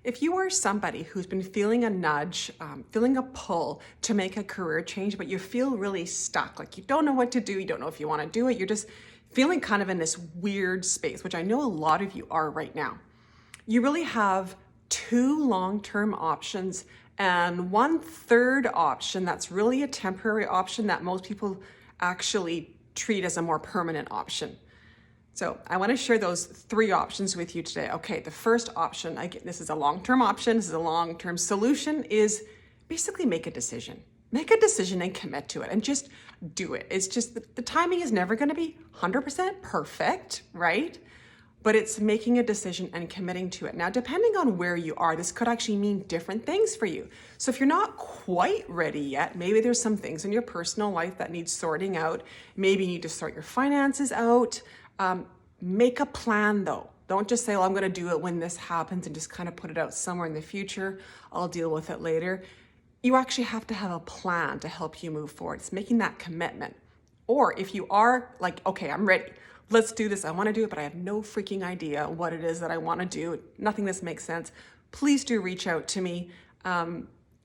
If you are somebody who's been feeling a nudge, feeling a pull to make a career change, but you feel really stuck, like you don't know what to do, you don't know if you want to do it, you're just feeling kind of in this weird space, which I know a lot of you are right now. You really have two long-term options and one third option that's really a temporary option that most people actually treat as a more permanent option. So I want to share those three options with you today. Okay, the first option, again, this is a long-term option, this is a long-term solution, is basically make a decision. Make a decision and commit to it and just do it. It's just the timing is never going to be 100% perfect, right? But it's making a decision and committing to it. Now, depending on where you are, this could actually mean different things for you. So if you're not quite ready yet, maybe there's some things in your personal life that need sorting out. Maybe you need to sort your finances out. Make a plan though. Don't just say, well, I'm going to do it when this happens and just kind of put it out somewhere in the future. I'll deal with it later. You actually have to have a plan to help you move forward. It's making that commitment. Or if you are like, okay, I'm ready. Let's do this. I want to do it, but I have no freaking idea what it is that I want to do. Nothing this makes sense. Please do reach out to me.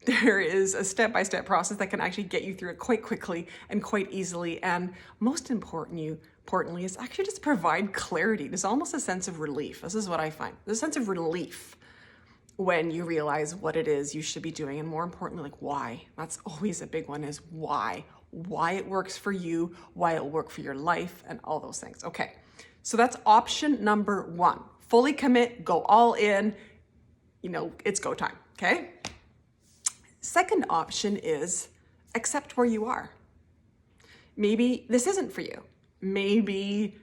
There is a step-by-step process that can actually get you through it quite quickly and quite easily. And most importantly, is actually just provide clarity. There's almost a sense of relief. This is what I find. There's a sense of relief when you realize what it is you should be doing. And more importantly, like why. That's always a big one, is why. Why it works for you, why it will work for your life, and all those things. Okay, so that's option number one. Fully commit, go all in, it's go time, okay? Second option is accept where you are. Maybe this isn't for you. Maybe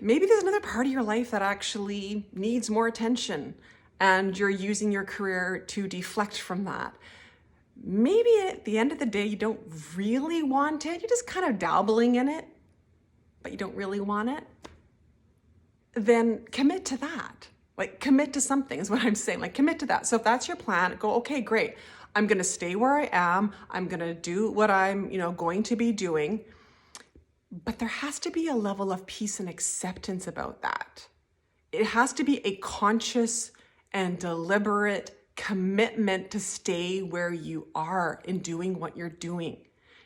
there's another part of your life that actually needs more attention and you're using your career to deflect from that. Maybe at the end of the day, you don't really want it. You're just kind of dabbling in it, but you don't really want it. Then commit to that. Like commit to something is what I'm saying. Like commit to that. So if that's your plan, go, okay, great. I'm going to stay where I am. I'm going to do what I'm, going to be doing. But there has to be a level of peace and acceptance about that. It has to be a conscious and deliberate commitment to stay where you are in doing what you're doing.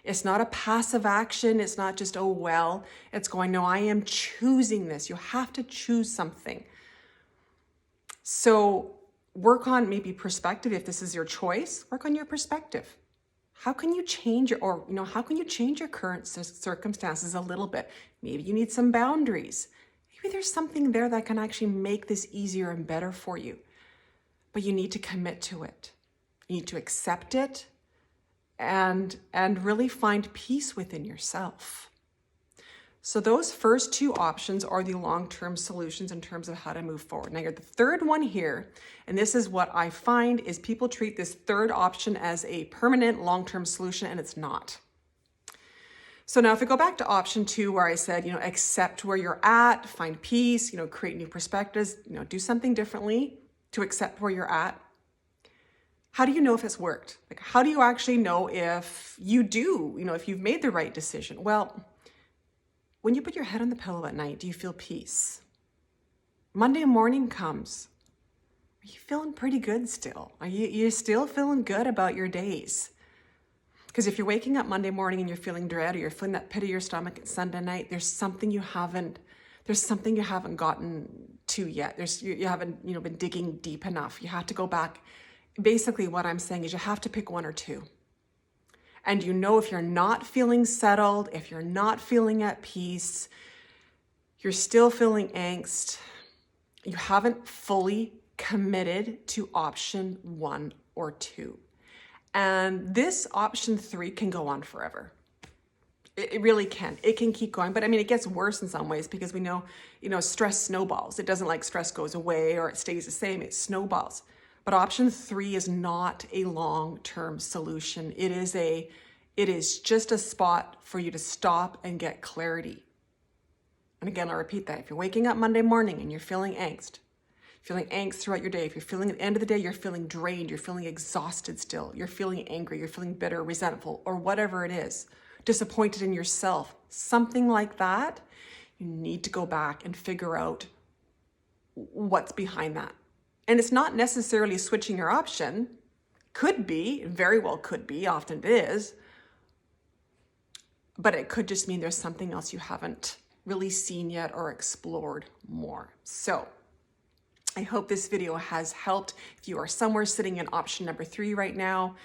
It's not a passive action. It's not just, oh, well, it's going, no, I am choosing this. You have to choose something. So work on maybe perspective. If this is your choice, work on your perspective. How can you change how can you change your current circumstances a little bit? Maybe you need some boundaries. Maybe there's something there that can actually make this easier and better for you. But you need to commit to it. You need to accept it and really find peace within yourself. So those first two options are the long-term solutions in terms of how to move forward. Now, the third one here, and this is what I find, is people treat this third option as a permanent long-term solution, and it's not. So now if we go back to option two, where I said, accept where you're at, find peace, create new perspectives, do something differently to accept where you're at. How do you know if it's worked? Like, how do you actually know if you do, if you've made the right decision? Well, when you put your head on the pillow at night, do you feel peace? Monday morning comes. Are you feeling pretty good still? Are you still feeling good about your days? Because if you're waking up Monday morning and you're feeling dread, or you're feeling that pit of your stomach at Sunday night, there's something you haven't gotten to yet. You haven't, been digging deep enough. You have to go back. Basically what I'm saying is you have to pick one or two. And if you're not feeling settled, if you're not feeling at peace, you're still feeling angst, you haven't fully committed to option one or two. And this option three can go on forever. It really can. It can keep going. But it gets worse in some ways because we know, stress snowballs. It doesn't like stress goes away or it stays the same. It snowballs. But option three is not a long-term solution. It is just a spot for you to stop and get clarity. And again, I'll repeat that. If you're waking up Monday morning and you're feeling angst throughout your day, if you're feeling at the end of the day, you're feeling drained, you're feeling exhausted still, you're feeling angry, you're feeling bitter, resentful, or whatever it is, disappointed in yourself, something like that, you need to go back and figure out what's behind that. And it's not necessarily switching your option. Could be, very well could be, often it is. But it could just mean there's something else you haven't really seen yet or explored more. So I hope this video has helped. If you are somewhere sitting in option number 3 right now,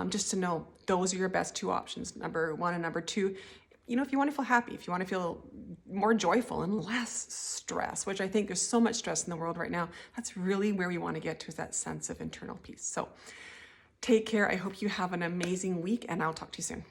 just to know those are your best 2 options, number 1 and number 2. You know, if you want to feel happy, if you want to feel more joyful and less stress, which I think there's so much stress in the world right now, that's really where we want to get to, is that sense of internal peace. So take care. I hope you have an amazing week, and I'll talk to you soon.